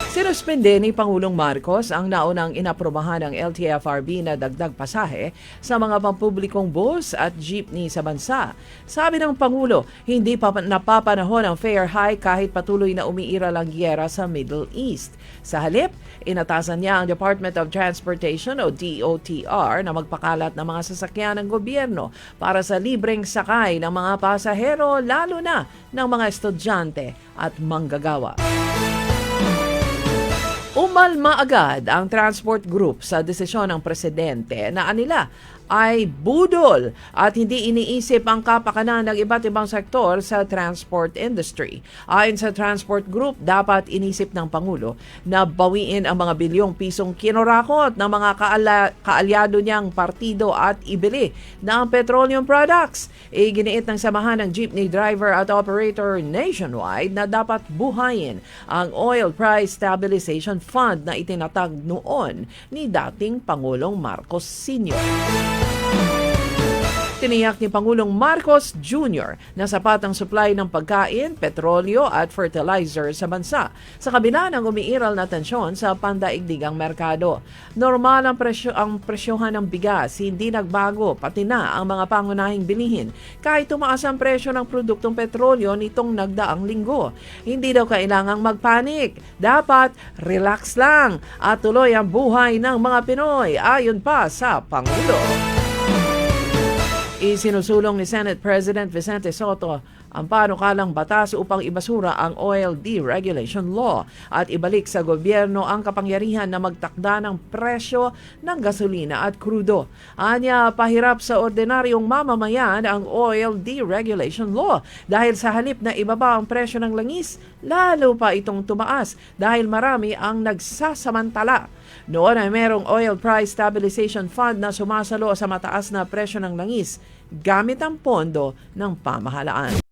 Sinuspende ni Pangulong Marcos ang naunang inaprubahan ng LTFRB na dagdag pasahe sa mga pampublikong bus at jeepney sa bansa. Sabi ng Pangulo, hindi pa napapanahon ang fare hike kahit patuloy na umiiral ang giyera sa Middle East. Sa halip, inatasan niya ang Department of Transportation o DOTR na magpakalat ng mga sasakyan ng gobyerno para sa libreng sakay ng mga pasahero, lalo na ng mga estudyante at manggagawa. Umalma agad ang transport group sa desisyon ng presidente na anila ay budol at hindi iniisip ang kapakanan ng iba't ibang sektor sa transport industry. Ayon sa transport group, dapat inisip ng Pangulo na bawiin ang mga bilyong pisong kinurakot ng mga kaalyado niyang partido at ibili ng petroleum products. Iginiit ng samahan ng jeepney driver at operator nationwide na dapat buhayin ang Oil Price Stabilization Fund na itinatag noon ni dating Pangulong Marcos Sr. Tiniyak ni Pangulong Marcos Jr. na sapat ang supply ng pagkain, petrolyo at fertilizer sa bansa sa kabila ng umiiral na tensyon sa pandaigdigang merkado. Normal ang presyohan ng bigas, hindi nagbago pati na ang mga pangunahing bilihin kahit tumaas ang presyo ng produktong petrolyo nitong nagdaang linggo. Hindi daw kailangang magpanik. Dapat relax lang at tuloy ang buhay ng mga Pinoy ayon pa sa Pangulo. Isinusulong ni Senate President Vicente Sotto ang panukalang batas upang ibasura ang Oil Deregulation Law at ibalik sa gobyerno ang kapangyarihan na magtakda ng presyo ng gasolina at krudo. Anya, pahirap sa ordinaryong mamamayan ang Oil Deregulation Law dahil sa halip na ibaba ang presyo ng langis, lalo pa itong tumaas dahil marami ang nagsasamantala. Noon ay merong Oil Price Stabilization Fund na sumasalo sa mataas na presyo ng langis gamit ang pondo ng pamahalaan.